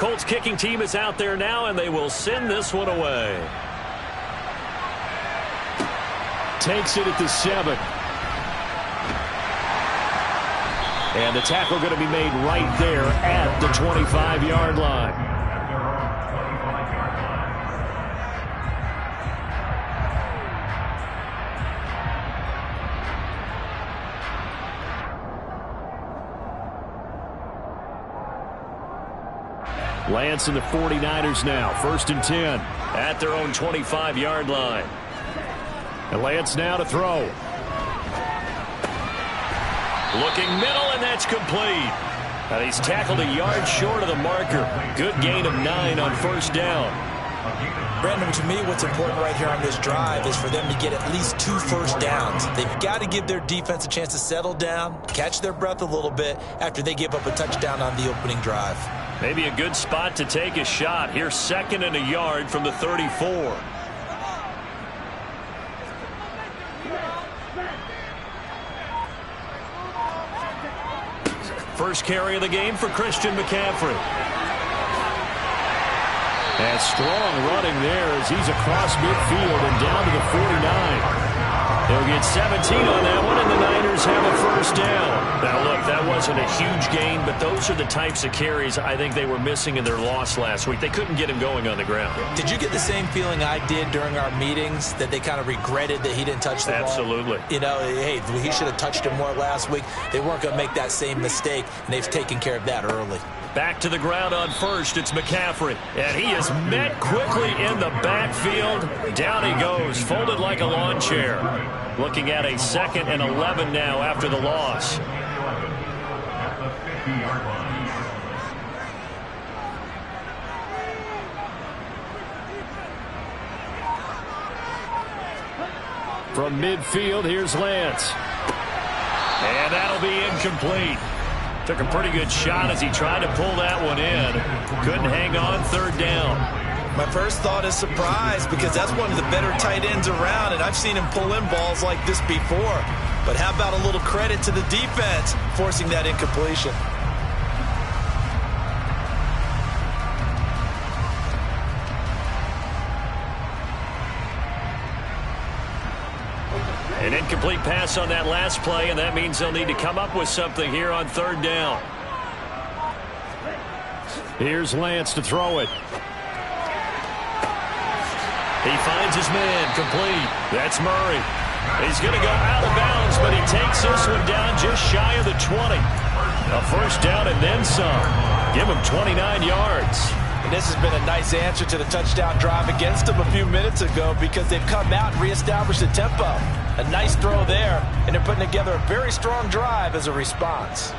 Colts kicking team is out there now, and they will send this one away. Takes it at the 7. And the tackle going to be made right there at the 25-yard line. Lance and the 49ers now. 1st and 10 at their own 25-yard line. And Lance now to throw. Looking middle, and that's complete. And he's tackled a yard short of the marker. Good gain of 9 on 1st down. Brandon, to me, what's important right here on this drive is for them to get at least 2 first downs. They've got to give their defense a chance to settle down, catch their breath a little bit after they give up a touchdown on the opening drive. Maybe a good spot to take a shot. Here's 2nd and a yard from the 34. First carry of the game for Christian McCaffrey. And strong running there as he's across midfield and down to the 49. They'll get 17 on that one, and the Niners have a 1st down. Now, look, that wasn't a huge gain, but those are the types of carries I think they were missing in their loss last week. They couldn't get him going on the ground. Did you get the same feeling I did during our meetings, that they kind of regretted that he didn't touch the ball? Absolutely. You know, hey, he should have touched him more last week. They weren't going to make that same mistake, and they've taken care of that early. Back to the ground on 1st. It's McCaffrey. And he is met quickly in the backfield. Down he goes, folded like a lawn chair. Looking at a 2nd and 11 now after the loss. From midfield, here's Lance. And that'll be incomplete. Took a pretty good shot as he tried to pull that one in. Couldn't hang on. 3rd down. My first thought is surprise, because that's one of the better tight ends around, and I've seen him pull in balls like this before. But how about a little credit to the defense forcing that incompletion? An incomplete pass on that last play, and that means they'll need to come up with something here on 3rd down. Here's Lance to throw it. He finds his man, complete. That's Murray. He's going to go out of bounds, but he takes this one down just shy of the 20. A 1st down and then some. Give him 29 yards. And this has been a nice answer to the touchdown drive against them a few minutes ago, because they've come out and reestablished the tempo. A nice throw there, and they're putting together a very strong drive as a response.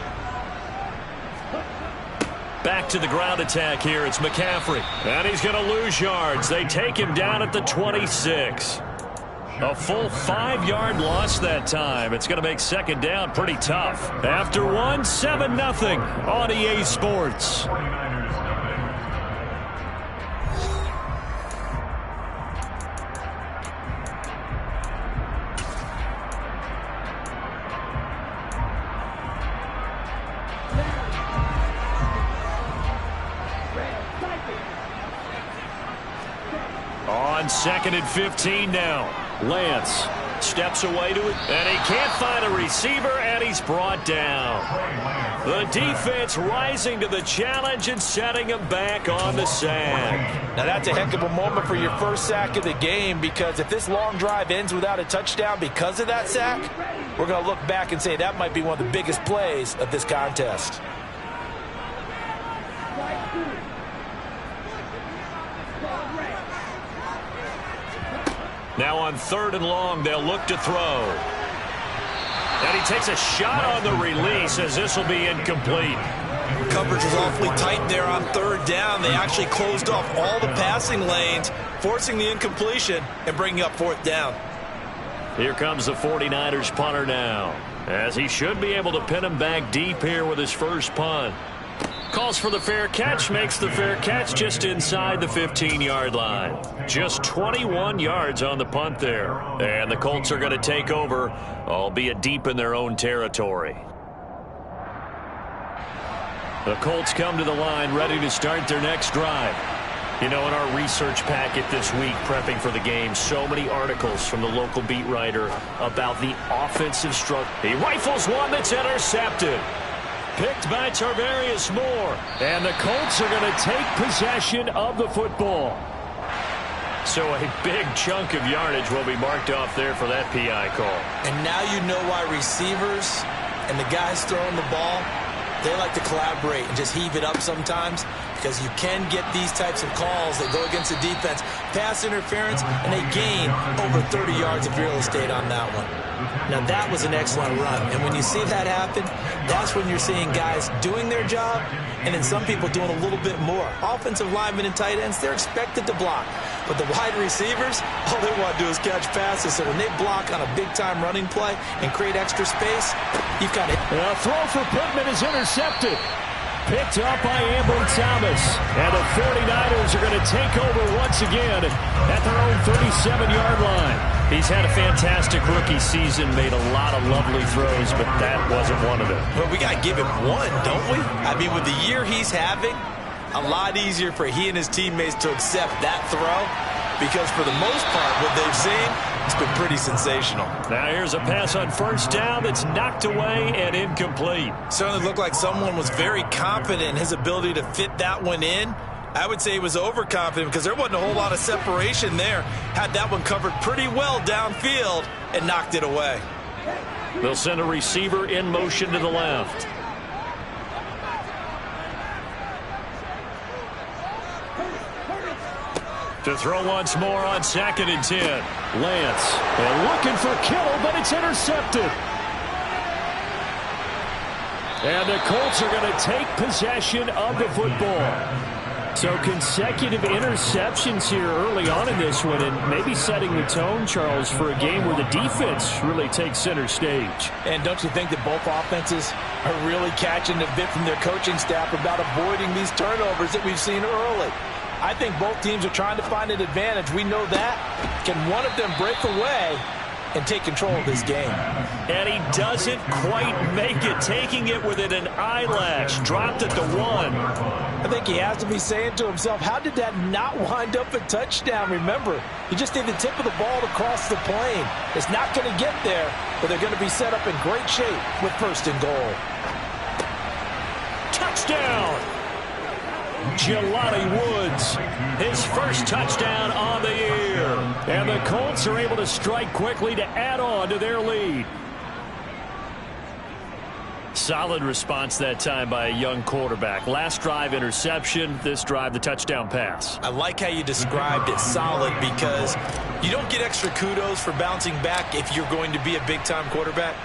Back to the ground attack here. It's McCaffrey. And he's going to lose yards. They take him down at the 26. A full 5-yard loss that time. It's going to make 2nd down pretty tough. After one, 7-0 on EA Sports. On 2nd and 15 now. Lance steps away to it, and he can't find a receiver, and he's brought down. The defense rising to the challenge and setting him back on the sack. Now that's a heck of a moment for your first sack of the game, because if this long drive ends without a touchdown because of that sack, we're going to look back and say that might be one of the biggest plays of this contest. Now on 3rd and long, they'll look to throw. And he takes a shot on the release as this will be incomplete. Coverage was awfully tight there on 3rd down. They actually closed off all the passing lanes, forcing the incompletion and bringing up 4th down. Here comes the 49ers punter now, as he should be able to pin him back deep here with his first punt. Calls for the fair catch, makes the fair catch just inside the 15-yard line. Just 21 yards on the punt there. And the Colts are going to take over, albeit deep in their own territory. The Colts come to the line ready to start their next drive. You know, in our research packet this week, prepping for the game, so many articles from the local beat writer about the offensive struggle. He rifles one that's intercepted. Picked by Tarvarius Moore. And the Colts are going to take possession of the football. So a big chunk of yardage will be marked off there for that PI call. And now you know why receivers and the guys throwing the ball, they like to collaborate and just heave it up sometimes, because you can get these types of calls that go against the defense, pass interference, and they gain over 30 yards of real estate on that one. Now, that was an excellent run, and when you see that happen, that's when you're seeing guys doing their job and then some people doing a little bit more. Offensive linemen and tight ends, they're expected to block. But the wide receivers, all they want to do is catch passes. So when they block on a big-time running play and create extra space, you've got it. A throw for Pittman is intercepted. Picked up by Ambler Thomas. And the 49ers are going to take over once again at their own 37-yard line. He's had a fantastic rookie season, made a lot of lovely throws, but that wasn't one of them. But we got to give him one, don't we? I mean, with the year he's having, a lot easier for he and his teammates to accept that throw, because for the most part, what they've seen, it's been pretty sensational. Now here's a pass on first down that's knocked away and incomplete. Certainly looked like someone was very confident in his ability to fit that one in. I would say he was overconfident because there wasn't a whole lot of separation there. Had that one covered pretty well downfield and knocked it away. They'll send a receiver in motion to the left. To throw once more on 2nd and 10. Lance, and looking for Kittle, but it's intercepted. And the Colts are going to take possession of the football. So consecutive interceptions here early on in this one, and maybe setting the tone, Charles, for a game where the defense really takes center stage. And don't you think that both offenses are really catching the bit from their coaching staff about avoiding these turnovers that we've seen early? I think both teams are trying to find an advantage. We know that. Can one of them break away and take control of this game? And he doesn't quite make it, taking it within an eyelash. Dropped at the 1. I think he has to be saying to himself, how did that not wind up a touchdown? Remember, you just need the tip of the ball to cross the plane. It's not going to get there, but they're going to be set up in great shape with 1st and goal. Touchdown! Jelani Woods, his first touchdown on the year. And the Colts are able to strike quickly to add on to their lead. Solid response that time by a young quarterback. Last drive, interception. This drive, the touchdown pass. I like how you described it, solid, because you don't get extra kudos for bouncing back if you're going to be a big-time quarterback.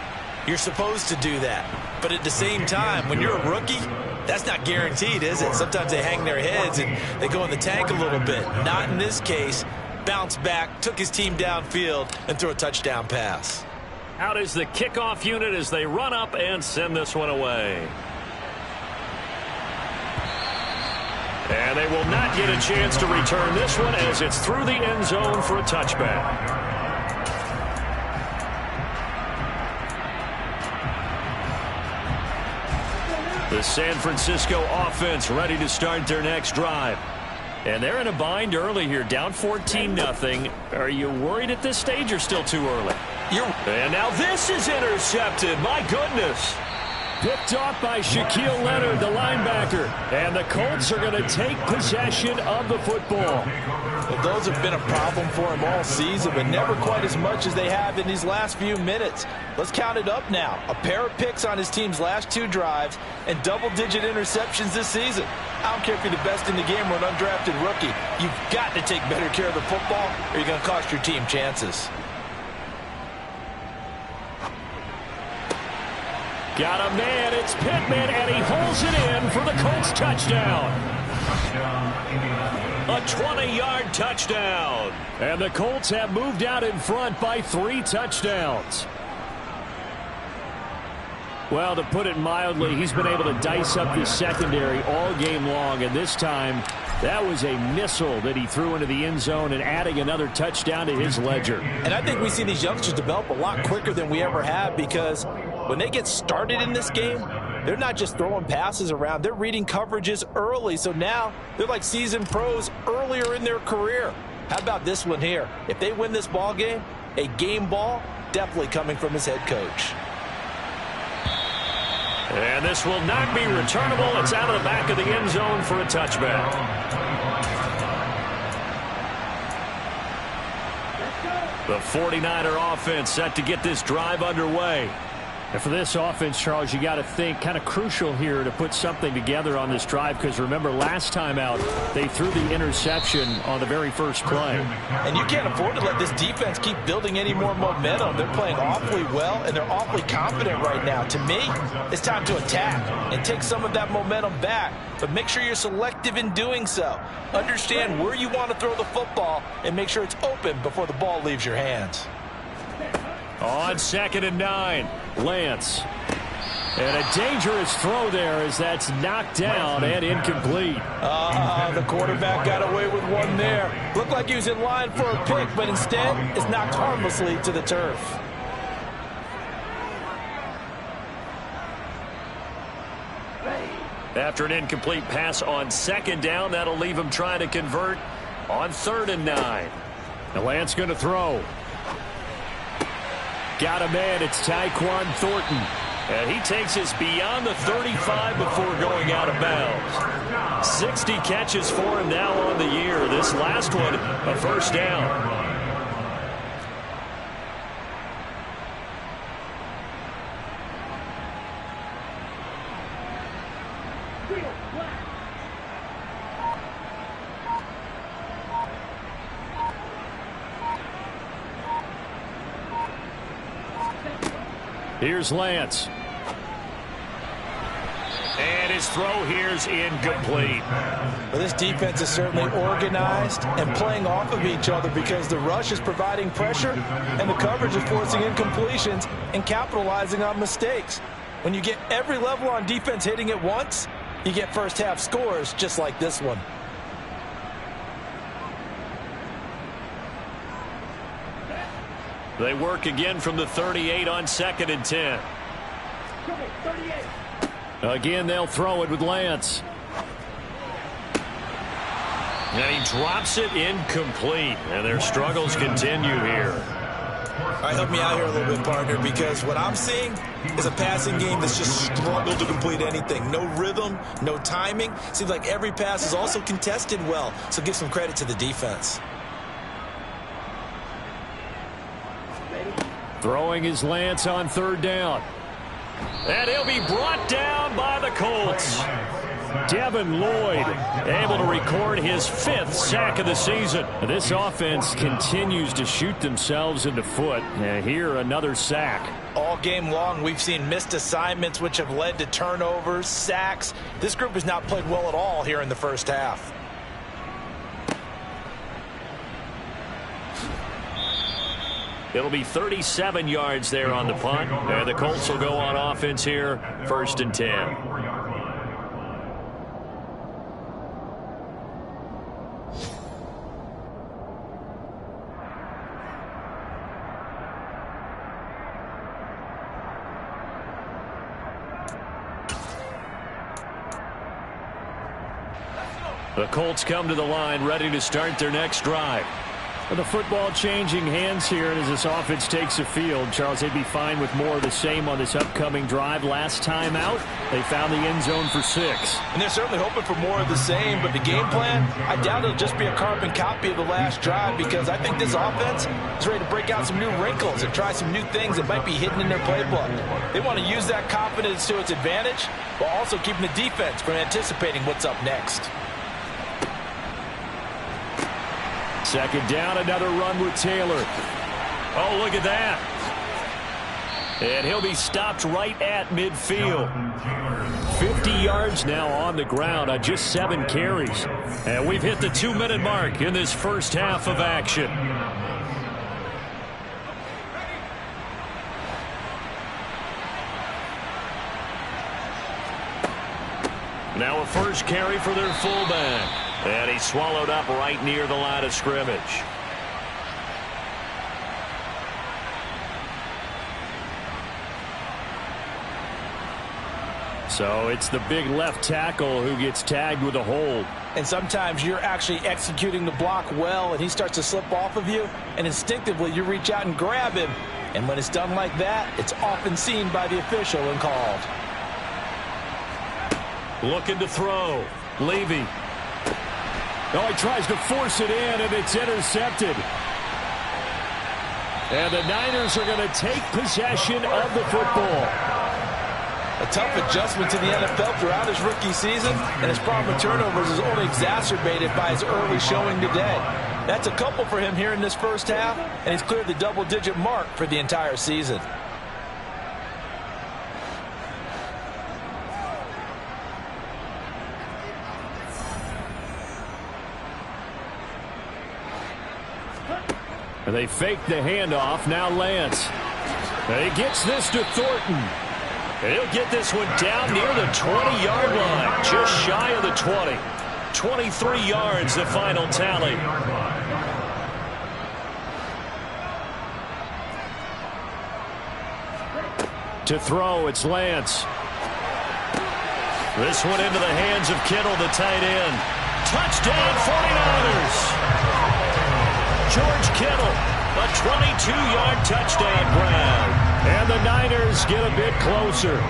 You're supposed to do that. But at the same time, when you're a rookie, that's not guaranteed, is it? Sometimes they hang their heads and they go in the tank a little bit. Not in this case. Bounced back, took his team downfield, and threw a touchdown pass. Out is the kickoff unit as they run up and send this one away. And they will not get a chance to return this one as it's through the end zone for a touchback. The San Francisco offense ready to start their next drive. And they're in a bind early here, down 14-0. Are you worried at this stage or still too early? And now this is intercepted. My goodness. Picked off by Shaquille Leonard, the linebacker. And the Colts are going to take possession of the football. Well, those have been a problem for him all season, but never quite as much as they have in these last few minutes. Let's count it up now. A pair of picks on his team's last 2 drives and double-digit interceptions this season. I don't care if you're the best in the game or an undrafted rookie. You've got to take better care of the football or you're going to cost your team chances. Got a man, it's Pittman, and he holds it in for the Colts touchdown. A 20-yard touchdown. And the Colts have moved out in front by 3 touchdowns. Well, to put it mildly, he's been able to dice up this secondary all game long, and this time that was a missile that he threw into the end zone and adding another touchdown to his ledger. And I think we see these youngsters develop a lot quicker than we ever have, because when they get started in this game, They're not just throwing passes around. They're reading coverages early. So now they're like seasoned pros earlier in their career. How about this one here? If they win this ball game, a game ball definitely coming from his head coach. And this will not be returnable. It's out of the back of the end zone for a touchback. The 49er offense set to get this drive underway. And for this offense, Charles, you got to think kind of crucial here to put something together on this drive, because remember last time out they threw the interception on the very first play. And you can't afford to let this defense keep building any more momentum. They're playing awfully well, and they're awfully confident right now. To me, it's time to attack and take some of that momentum back, but make sure you're selective in doing so. Understand where you want to throw the football and make sure it's open before the ball leaves your hands. On 2nd and 9, Lance. And a dangerous throw there as that's knocked down and incomplete. The quarterback got away with one there. Looked like he was in line for a pick, but instead it's knocked harmlessly to the turf. After an incomplete pass on 2nd down, that'll leave him trying to convert on 3rd and 9. The Lance going to throw. Got a man. It's Tyquan Thornton. And he takes us beyond the 35 before going out of bounds. 60 catches for him now on the year. This last one, a first down. Here's Lance. And his throw here's incomplete. Well, this defense is certainly organized and playing off of each other because the rush is providing pressure and the coverage is forcing incompletions and capitalizing on mistakes. When you get every level on defense hitting at once, you get first half scores just like this one. They work again from the 38 on 2nd and 10. Again, they'll throw it with Lance. And he drops it incomplete. And their struggles continue here. All right, help me out here a little bit, partner, because what I'm seeing is a passing game that's just struggled to complete anything. No rhythm, no timing. Seems like every pass is also contested well, so give some credit to the defense. Throwing his Lance on 3rd down. And he'll be brought down by the Colts. Devin Lloyd able to record his 5th sack of the season. This offense continues to shoot themselves in the foot. And here another sack. All game long, we've seen missed assignments which have led to turnovers, sacks. This group has not played well at all here in the first half. It'll be 37 yards there on the punt. And the Colts will go on offense here, 1st and 10. The Colts come to the line ready to start their next drive. The football changing hands here, and as this offense takes the field, Charles, they'd be fine with more of the same on this upcoming drive. Last time out, they found the end zone for 6. And they're certainly hoping for more of the same, but the game plan, I doubt it'll just be a carbon copy of the last drive, because I think this offense is ready to break out some new wrinkles and try some new things that might be hidden in their playbook. They want to use that confidence to its advantage, while also keeping the defense from anticipating what's up next. 2nd down, another run with Taylor. Oh, look at that. And he'll be stopped right at midfield. 50 yards now on the ground on just 7 carries. And we've hit the 2-minute mark in this first half of action. Now a first carry for their fullback. And he's swallowed up right near the line of scrimmage. So it's the big left tackle who gets tagged with a hold. And sometimes you're actually executing the block well, and he starts to slip off of you, and instinctively you reach out and grab him. And when it's done like that, it's often seen by the official and called. Looking to throw. Levy. Oh, he tries to force it in, and it's intercepted. And the Niners are going to take possession of the football. A tough adjustment to the NFL throughout his rookie season, and his problem with turnovers is only exacerbated by his early showing today. That's a couple for him here in this first half, and he's cleared the double-digit mark for the entire season. They fake the handoff. Now Lance. He gets this to Thornton. He'll get this one down near the 20-yard line, just shy of the 20. 23 yards, the final tally. To throw, it's Lance. This one into the hands of Kittle, the tight end. Touchdown, 49ers! George Kittle, a 22-yard touchdown grab. And the Niners get a bit closer.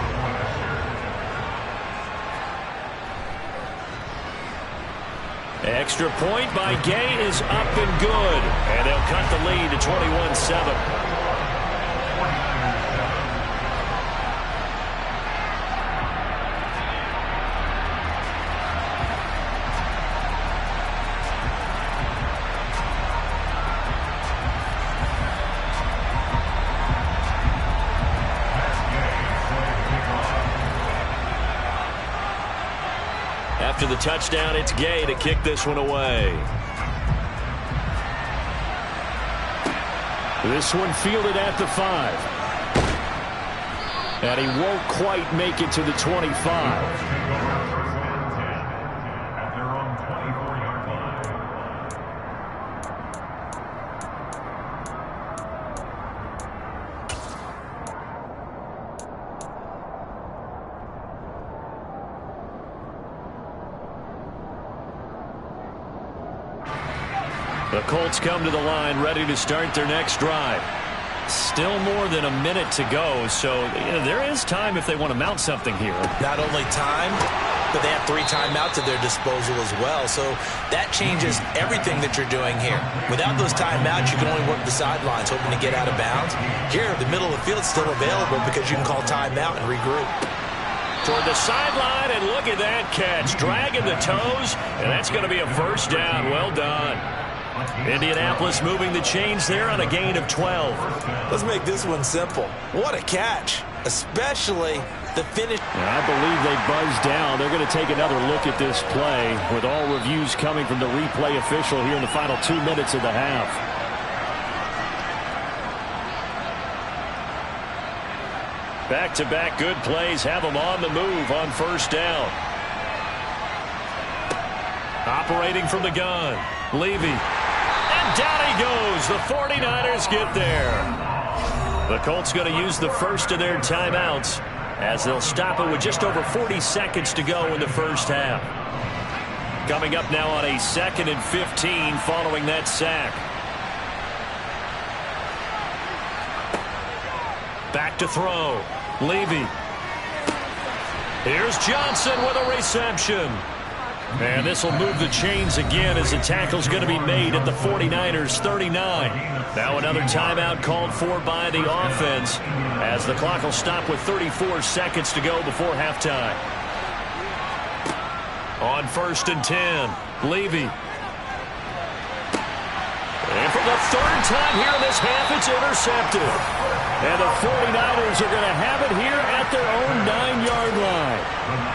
Extra point by Gay is up and good. And they'll cut the lead to 21-7. After the touchdown, it's Gay to kick this one away. This one fielded at the 5. And he won't quite make it to the 25. The Colts come to the line ready to start their next drive. Still more than a minute to go, so there is time if they want to mount something here. Not only time, but they have 3 timeouts at their disposal as well, so that changes everything that you're doing here. Without those timeouts, you can only work the sidelines, hoping to get out of bounds. Here, the middle of the field is still available because you can call timeout and regroup. Toward the sideline, and look at that catch. Dragging the toes, and that's going to be a first down. Well done. Indianapolis moving the chains there on a gain of 12. Let's make this one simple. What a catch, especially the finish. I believe they buzzed down. They're going to take another look at this play with all reviews coming from the replay official here in the final 2 minutes of the half. Back-to-back good plays have them on the move on first down. Operating from the gun, Levy. And down he goes. The 49ers get there. The Colts going to use the first of their timeouts as they'll stop it with just over 40 seconds to go in the first half. Coming up now on a 2nd and 15 following that sack. Back to throw. Levy. Here's Johnson with a reception. And this will move the chains again as the tackle's going to be made at the 49ers 39. Now another timeout called for by the offense as the clock will stop with 34 seconds to go before halftime. On 1st and 10, Levy. And for the 3rd time here in this half, it's intercepted. And the 49ers are going to have it here at their own 9-yard line.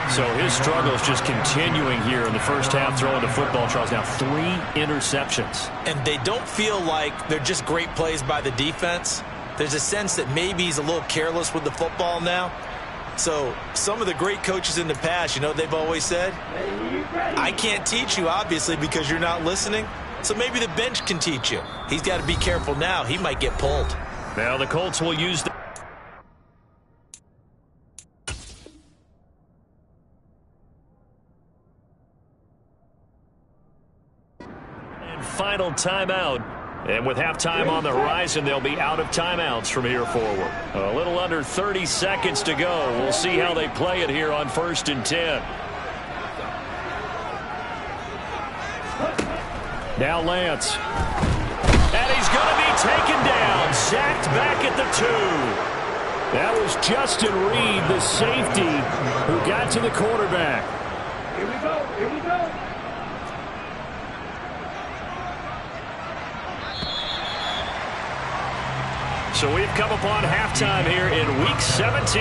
So his struggle is just continuing here in the first half throwing the football. Charles, now 3 interceptions. And they don't feel like they're just great plays by the defense. There's a sense that maybe he's a little careless with the football now. So some of the great coaches in the past, you know, they've always said, I can't teach you, obviously, because you're not listening. So maybe the bench can teach you. He's got to be careful now. He might get pulled. Now the Colts will use the final timeout. And with halftime on the horizon, they'll be out of timeouts from here forward. A little under 30 seconds to go. We'll see how they play it here on 1st and 10. Now Lance. And he's going to be taken down. Sacked back at the 2. That was Justin Reed, the safety, who got to the quarterback. Here we go. Here we go. So we've come upon halftime here in Week 17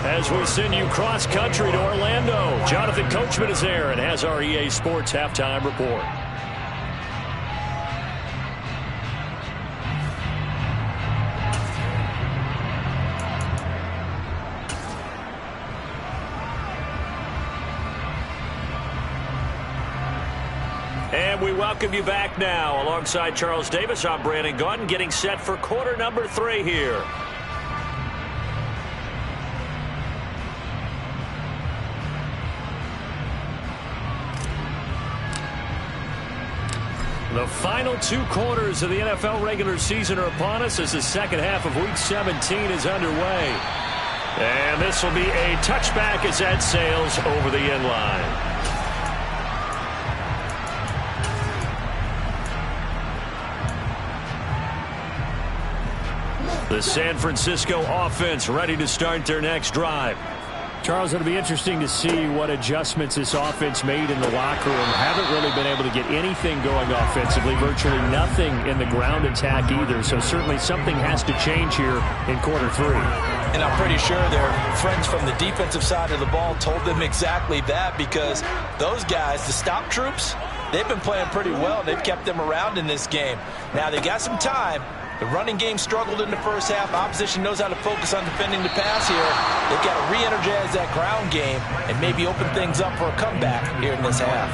as we send you cross-country to Orlando. Jonathan Coachman is there and has our EA Sports halftime report. And we welcome you back now. Alongside Charles Davis, I'm Brandon Gaudin, getting set for quarter number 3 here. The final 2 quarters of the NFL regular season are upon us as the second half of Week 17 is underway. And this will be a touchback as that sails over the end line. The San Francisco offense ready to start their next drive. Charles, it'll be interesting to see what adjustments this offense made in the locker room. Haven't really been able to get anything going offensively, virtually nothing in the ground attack either. So certainly something has to change here in quarter 3. And I'm pretty sure their friends from the defensive side of the ball told them exactly that, because those guys, the stop troops, they've been playing pretty well. They've kept them around in this game. Now they got some time. The running game struggled in the first half. Opposition knows how to focus on defending the pass here. They've got to re-energize that ground game and maybe open things up for a comeback here in this half.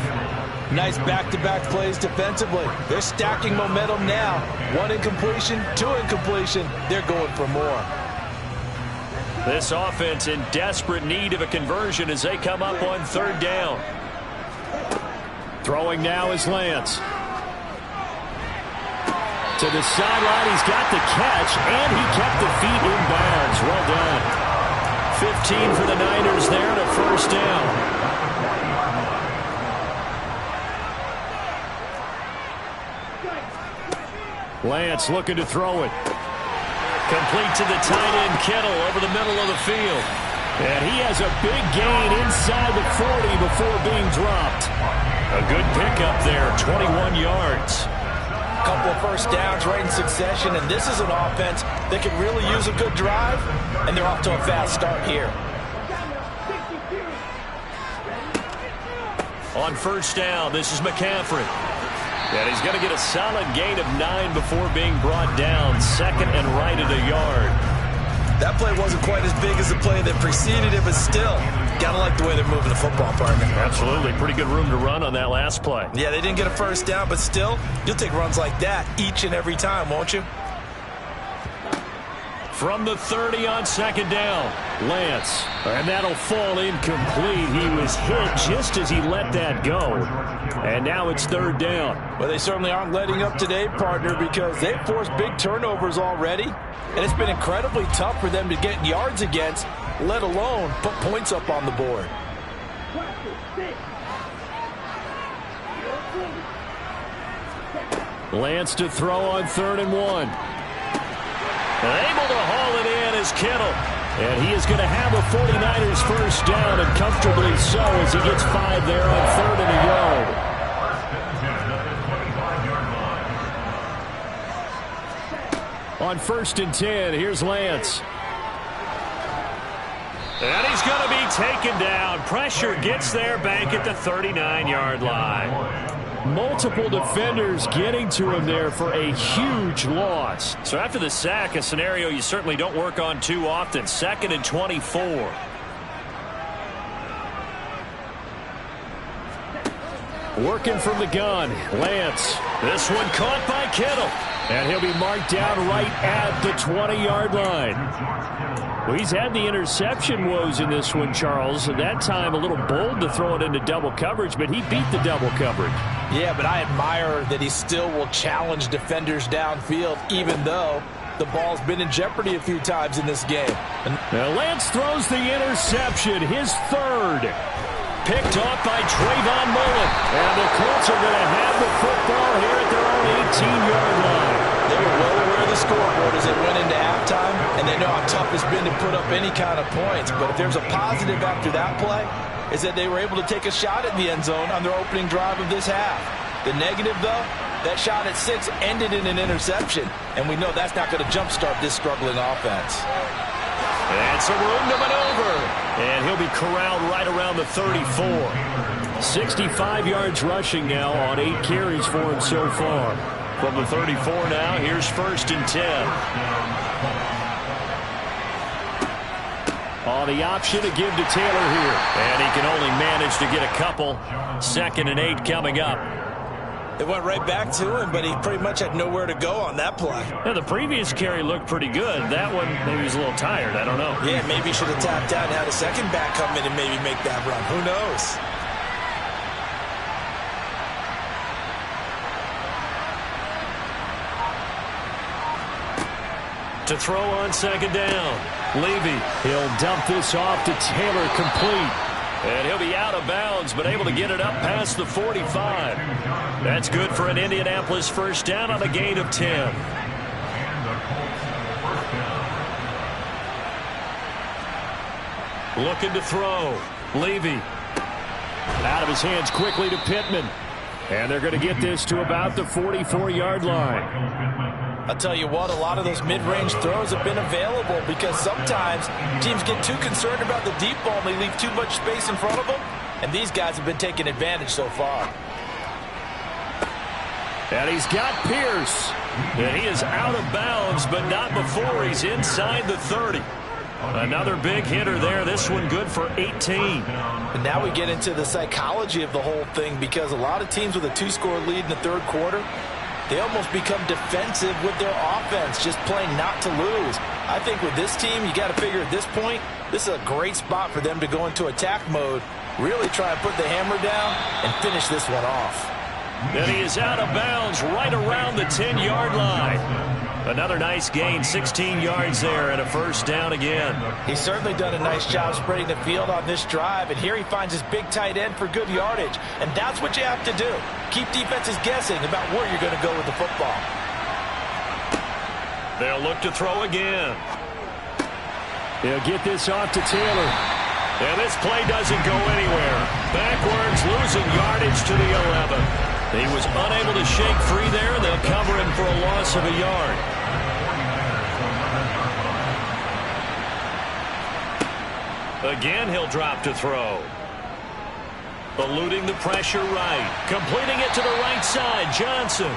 Nice back-to-back plays defensively. They're stacking momentum now. 1 incompletion, 2 incompletion. They're going for more. This offense in desperate need of a conversion as they come up on 3rd down. Throwing now is Lance. To the sideline, he's got the catch, and he kept the feet in bounds. Well done. 15 for the Niners there to 1st down. Lance looking to throw it. Complete to the tight end, Kittle, over the middle of the field. And he has a big gain inside the 40 before being dropped. A good pickup there, 21 yards. Couple of first downs right in succession, and this is an offense that can really use a good drive, and they're off to a fast start here. On 1st down, this is McCaffrey. And he's going to get a solid gain of 9 before being brought down. 2nd and right at a yard. That play wasn't quite as big as the play that preceded it, but still, gotta like the way they're moving the football, partner. Absolutely. Pretty good room to run on that last play. Yeah, they didn't get a first down, but still, you'll take runs like that each and every time, won't you? From the 30 on 2nd down, Lance. And that'll fall incomplete. He was hit just as he let that go. And now it's 3rd down. Well, they certainly aren't letting up today, partner, because they've forced big turnovers already. And it's been incredibly tough for them to get yards against, let alone put points up on the board. Lance to throw on 3rd and 1. Able to haul it in is Kittle. And he is going to have a 49ers first down, and comfortably so, as he gets 5 there on 3rd and a yard. On 1st and 10, here's Lance. And he's going to be taken down. Pressure gets there back at the 39-yard line. Multiple defenders getting to him there for a huge loss. So after the sack, a scenario you certainly don't work on too often. 2nd and 24. Working from the gun, Lance. This one caught by Kittle. And he'll be marked down right at the 20-yard line. Well, he's had the interception woes in this one, Charles. At that time, a little bold to throw it into double coverage, but he beat the double coverage. Yeah, but I admire that he still will challenge defenders downfield, even though the ball's been in jeopardy a few times in this game. Now Lance throws the interception, his third. Picked off by Trayvon Mullen. And the Colts are going to have the football here at their own 18-yard line. They were well aware of the scoreboard as they went into halftime, and they know how tough it's been to put up any kind of points. But if there's a positive after that play, is that they were able to take a shot at the end zone on their opening drive of this half. The negative, though, that shot at 6 ended in an interception, and we know that's not going to jumpstart this struggling offense. And some room to maneuver. And he'll be corralled right around the 34. 65 yards rushing now on 8 carries for him so far. From the 34 now, here's 1st and 10. On the option to give to Taylor here. And he can only manage to get a couple. 2nd and 8 coming up. It went right back to him, but he pretty much had nowhere to go on that play. Yeah, the previous carry looked pretty good. That one, maybe he was a little tired. I don't know. Yeah, maybe he should have tapped out and had a second back come in and maybe make that run. Who knows? To throw on 2nd down. Levy. He'll dump this off to Taylor, complete. And he'll be out of bounds, but able to get it up past the 45. That's good for an Indianapolis 1st down on a gain of 10. Looking to throw. Levy. Out of his hands quickly to Pittman. And they're going to get this to about the 44-yard line. I'll tell you what, a lot of those mid-range throws have been available because sometimes teams get too concerned about the deep ball and they leave too much space in front of them. And these guys have been taking advantage so far. And he's got Pierce. And he is out of bounds, but not before he's inside the 30. Another big hitter there. This one good for 18. And now we get into the psychology of the whole thing because a lot of teams with a 2-score lead in the 3rd quarter, they almost become defensive with their offense, just playing not to lose. I think with this team, you got to figure at this point, this is a great spot for them to go into attack mode, really try and put the hammer down and finish this one off. And he is out of bounds right around the 10-yard line. Another nice gain, 16 yards there, and a 1st down again. He's certainly done a nice job spreading the field on this drive, and here he finds his big tight end for good yardage. And that's what you have to do. Keep defenses guessing about where you're going to go with the football. They'll look to throw again. They'll get this off to Taylor. And this play doesn't go anywhere. Backwards, losing yardage to the 11. He was unable to shake free there. They'll cover him for a loss of a yard. Again, he'll drop to throw. Eluding the pressure right. Completing it to the right side. Johnson.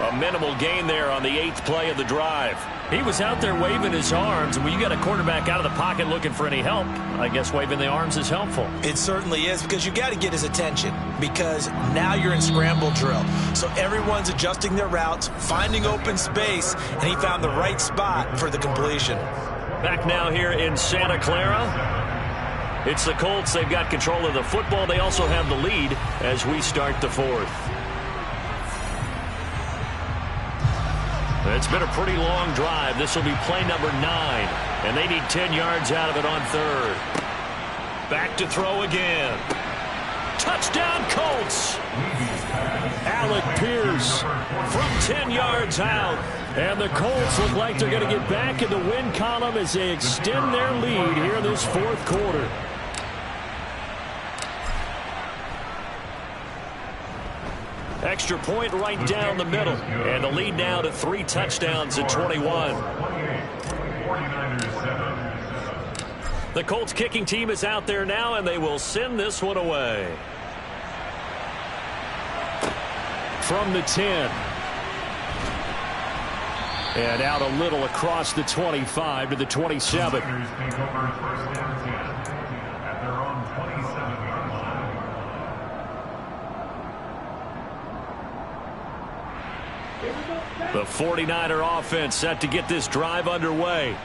A minimal gain there on the 8th play of the drive. He was out there waving his arms. When you got a quarterback out of the pocket looking for any help, I guess waving the arms is helpful. It certainly is because you got to get his attention because now you're in scramble drill. So everyone's adjusting their routes, finding open space, and he found the right spot for the completion. Back now here in Santa Clara. It's the Colts. They've got control of the football. They also have the lead as we start the 4th. It's been a pretty long drive. This will be play number 9. And they need 10 yards out of it on 3rd. Back to throw again. Touchdown, Colts! Alec Pierce From 10 yards out. And the Colts look like they're going to get back in the win column as they extend their lead here in this 4th quarter. Extra point right down the middle. And the lead now to 3 touchdowns at 21. The Colts kicking team is out there now, and they will send this one away. From the 10. And out a little across the 25 to the 27. The 49er offense set to get this drive underway.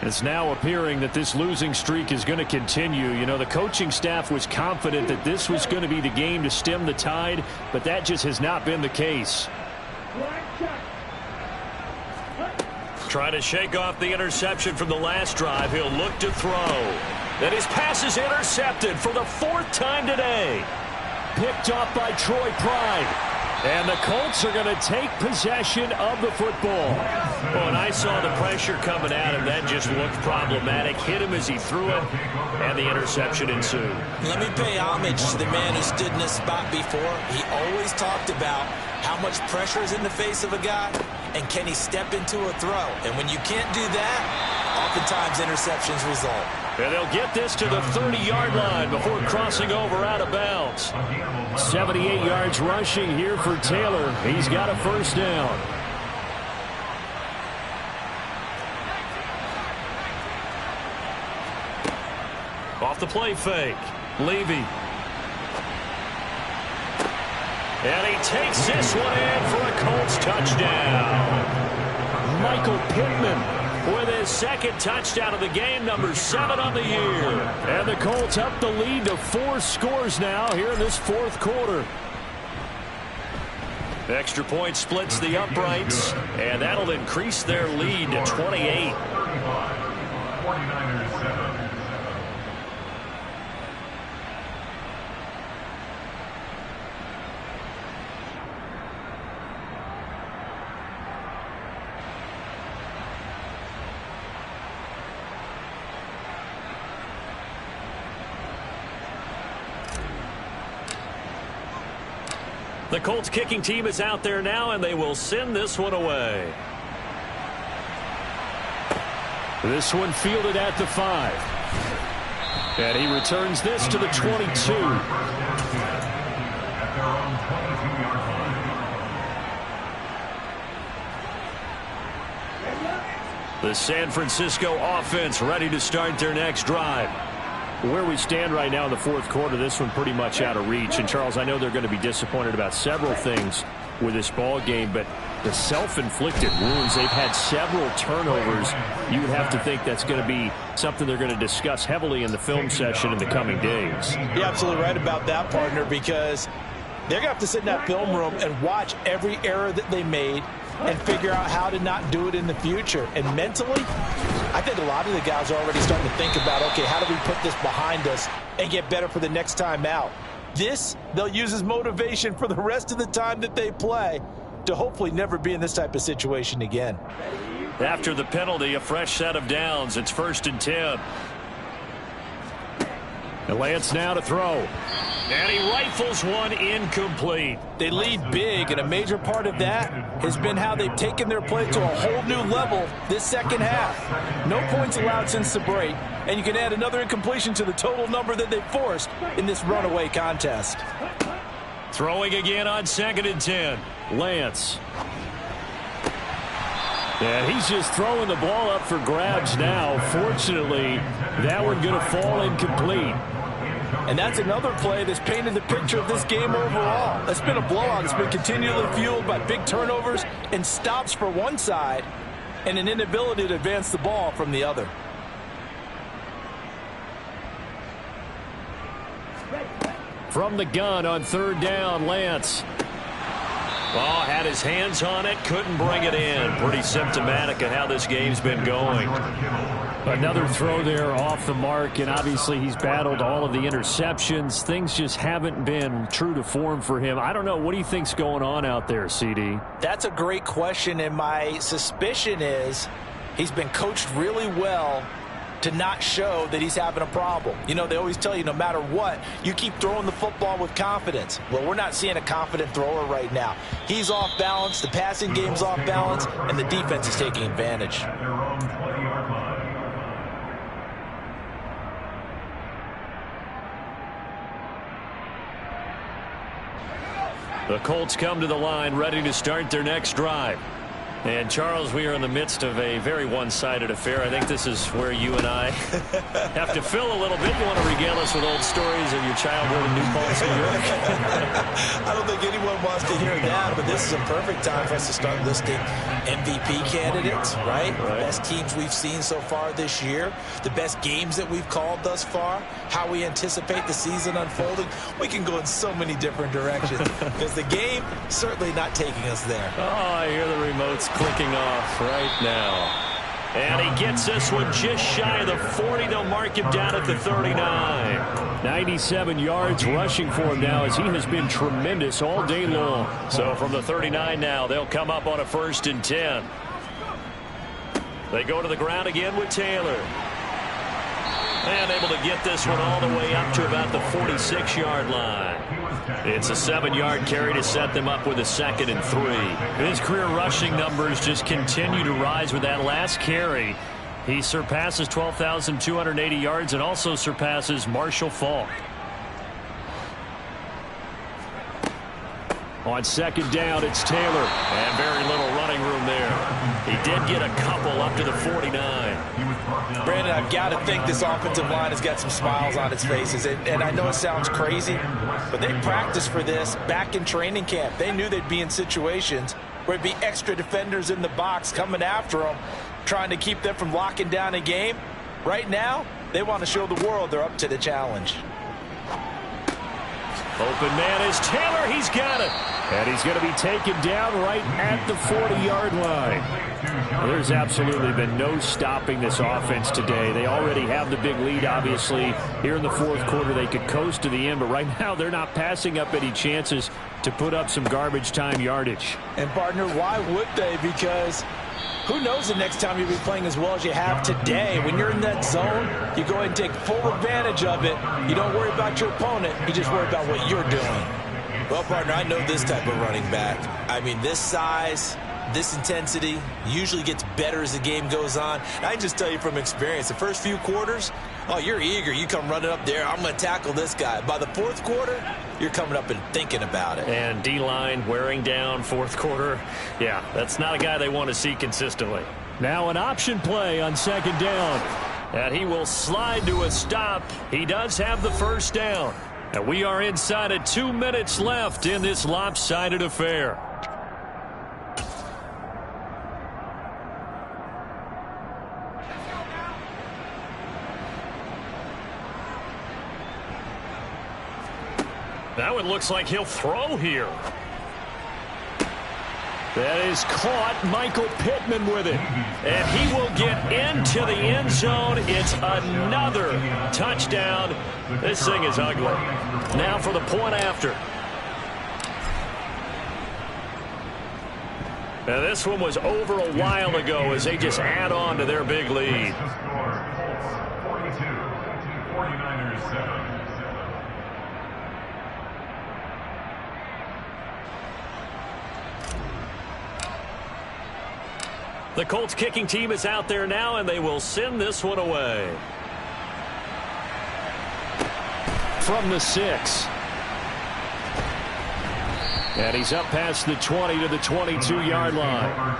It's now appearing that this losing streak is going to continue. You know, the coaching staff was confident that this was going to be the game to stem the tide, but that just has not been the case. Trying to shake off the interception from the last drive. He'll look to throw. Then his pass is intercepted for the 4th time today. Picked off by Troy Pride. And the Colts are going to take possession of the football. Well, and I saw the pressure coming at him. That just looked problematic. Hit him as he threw it, and the interception ensued. Let me pay homage to the man who stood in this spot before. He always talked about how much pressure is in the face of a guy, and can he step into a throw. And when you can't do that, oftentimes interceptions result. And they'll get this to the 30-yard line before crossing over out of bounds. 78 yards rushing here for Taylor. He's got a first down. Off the play fake. Levy. And he takes this one in for a Colts touchdown. Michael Pittman with his 2nd touchdown of the game, number 7 on the year. And the Colts up the lead to 4 scores now here in this 4th quarter. Extra point splits the uprights, and that'll increase their lead to 28. 49ers 7. The Colts kicking team is out there now, and they will send this one away. This one fielded at the 5. And he returns this to the 22. The San Francisco offense ready to start their next drive. Where we stand right now in the 4th quarter, this one pretty much out of reach. And, Charles, I know they're going to be disappointed about several things with this ball game, but the self-inflicted wounds, they've had several turnovers. You would have to think that's going to be something they're going to discuss heavily in the film session in the coming days. You're absolutely right about that, partner, because they're going to have to sit in that film room and watch every error that they made and figure out how to not do it in the future. And mentally, I think a lot of the guys are already starting to think about, okay, how do we put this behind us and get better for the next time out? This, they'll use as motivation for the rest of the time that they play to hopefully never be in this type of situation again. After the penalty, a fresh set of downs. It's 1st and 10. And Lance now to throw. And he rifles one incomplete. They lead big, and a major part of that has been how they've taken their play to a whole new level this second half. No points allowed since the break, and you can add another incompletion to the total number that they forced in this runaway contest. Throwing again on 2nd and 10. Lance. And he's just throwing the ball up for grabs now. Fortunately, that one going to fall incomplete. And that's another play that's painted the picture of this game overall. It's been a blowout. It's been continually fueled by big turnovers and stops for one side and an inability to advance the ball from the other. From the gun on 3rd down, Lance. Ball had his hands on it, couldn't bring it in. Pretty symptomatic of how this game's been going. Another throw there off the mark, and obviously he's battled all of the interceptions. Things just haven't been true to form for him. I don't know. What do you think's going on out there, CD? That's a great question, and my suspicion is he's been coached really well to not show that he's having a problem. You know, they always tell you no matter what, you keep throwing the football with confidence. Well, we're not seeing a confident thrower right now. He's off balance, the passing game's off balance, and the defense is taking advantage. The Colts come to the line ready to start their next drive. And, Charles, we are in the midst of a very one-sided affair. I think this is where you and I have to fill a little bit. You want to regale us with old stories of your childhood in New Paltz, New York? I don't think anyone wants to hear that, but this is a perfect time for us to start listing MVP candidates, right? The best teams we've seen so far this year, the best games that we've called thus far, how we anticipate the season unfolding. We can go in so many different directions because the game certainly not taking us there. Oh, I hear the remotes clicking off right now. And he gets this one just shy of the 40. They'll mark him down at the 39. 97 yards rushing for him now, as he has been tremendous all day long. So from the 39 now, they'll come up on a 1st and 10. They go to the ground again with Taylor. And able to get this one all the way up to about the 46-yard line. It's a 7-yard carry to set them up with a 2nd and 3. His career rushing numbers just continue to rise with that last carry. He surpasses 12,280 yards and also surpasses Marshall Faulk. On 2nd down, it's Taylor. And very little running room there. He did get a couple up to the 49. Brandon, I've got to think this offensive line has got some smiles on its faces. And I know it sounds crazy, but they practiced for this back in training camp. They knew they'd be in situations where there'd be extra defenders in the box coming after them, trying to keep them from locking down a game. Right now, they want to show the world they're up to the challenge. Open man is Taylor. He's got it. And he's going to be taken down right at the 40-yard line. There's absolutely been no stopping this offense today. They already have the big lead, obviously. Here in the 4th quarter, they could coast to the end, but right now they're not passing up any chances to put up some garbage time yardage. And, partner, why would they? Because who knows the next time you'll be playing as well as you have today. When you're in that zone, you go ahead and take full advantage of it. You don't worry about your opponent. You just worry about what you're doing. Well, partner, I know this type of running back. I mean, this size, this intensity usually gets better as the game goes on. And I can just tell you from experience, the first few quarters, oh, you're eager. You come running up there. I'm going to tackle this guy. By the 4th quarter, you're coming up and thinking about it. And D-line wearing down 4th quarter. Yeah, that's not a guy they want to see consistently. Now an option play on 2nd down. And he will slide to a stop. He does have the 1st down. And we are inside of 2 minutes left in this lopsided affair. That one looks like he'll throw here. That is caught. Michael Pittman with it. And he will get into the end zone. It's another touchdown. This thing is ugly. Now for the point after. Now this one was over a while ago as they just add on to their big lead. The Colts kicking team is out there now, and they will send this one away. From the 6. And he's up past the 20 to the 22-yard line.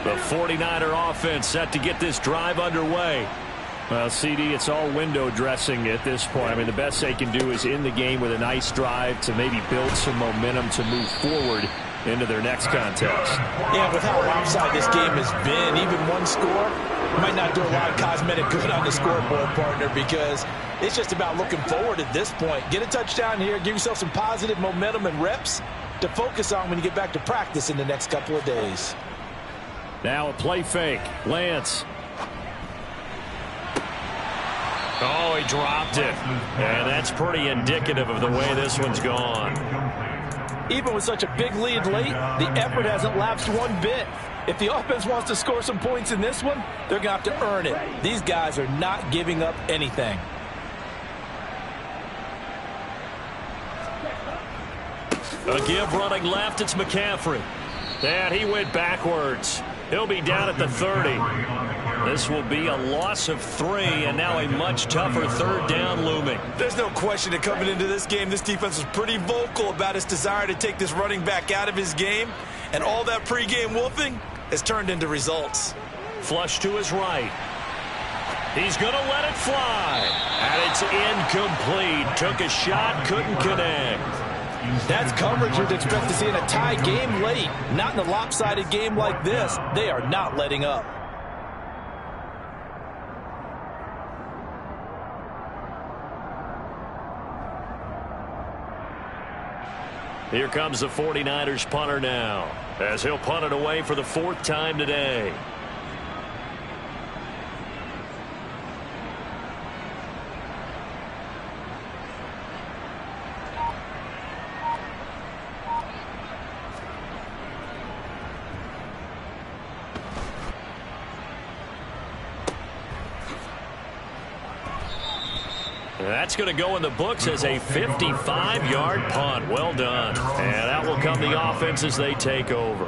The 49er offense set to get this drive underway. Well, CD, it's all window dressing at this point. I mean, the best they can do is end the game with a nice drive to maybe build some momentum to move forward into their next contest. Yeah, with how lopsided this game has been, even one score might not do a lot of cosmetic good on the scoreboard, partner, because it's just about looking forward at this point. Get a touchdown here, give yourself some positive momentum and reps to focus on when you get back to practice in the next couple of days. Now a play fake. Lance. Oh, he dropped it. And that's pretty indicative of the way this one's gone. Even with such a big lead late, the effort hasn't lapsed one bit. If the offense wants to score some points in this one, they're going to have to earn it. These guys are not giving up anything. A give running left, it's McCaffrey. And he went backwards. He'll be down at the 30. This will be a loss of 3, and now a much tougher third down looming. There's no question that coming into this game, this defense was pretty vocal about its desire to take this running back out of his game, and all that pregame wolfing has turned into results. Flush to his right. He's going to let it fly, and it's incomplete. Took a shot, couldn't connect. That's coverage you'd expect to see in a tie game late. Not in a lopsided game like this. They are not letting up. Here comes the 49ers punter now, as he'll punt it away for the 4th time today. That's going to go in the books as a 55-yard punt. Well done. And out will come the offense as they take over.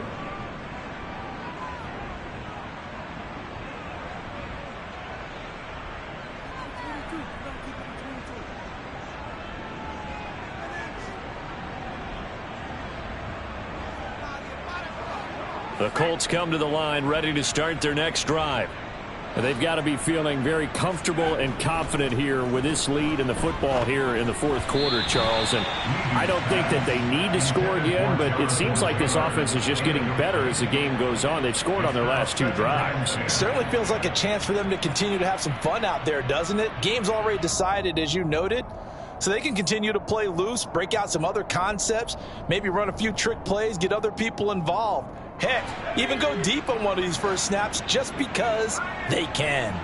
The Colts come to the line ready to start their next drive. They've got to be feeling very comfortable and confident here with this lead in the football here in the 4th quarter, Charles. And I don't think that they need to score again, but it seems like this offense is just getting better as the game goes on. They've scored on their last 2 drives. Certainly feels like a chance for them to continue to have some fun out there, doesn't it? Game's already decided, as you noted. So they can continue to play loose, break out some other concepts, maybe run a few trick plays, get other people involved. Heck, even go deep on one of these first snaps just because they can.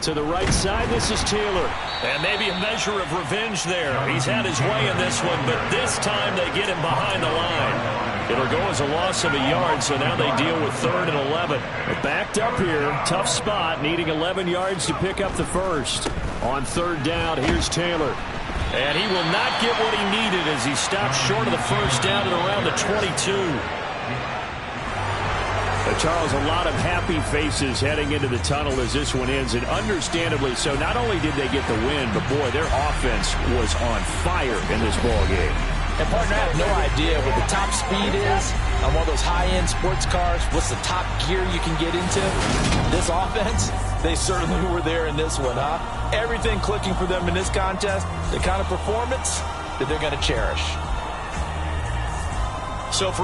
To the right side, this is Taylor. And maybe a measure of revenge there. He's had his way in this one, but this time they get him behind the line. It'll go as a loss of a yard, so now they deal with 3rd and 11. Backed up here, tough spot, needing 11 yards to pick up the first. On 3rd down, here's Taylor. And he will not get what he needed as he stops short of the first down at around the 22. Charles, a lot of happy faces heading into the tunnel as this one ends, and understandably so. Not only did they get the win, but boy, their offense was on fire in this ball game. And partner, I have no idea what the top speed is on one of those high-end sports cars. What's the top gear you can get into? This offense, they certainly were there in this one, huh? Everything clicking for them in this contest, the kind of performance that they're going to cherish. So for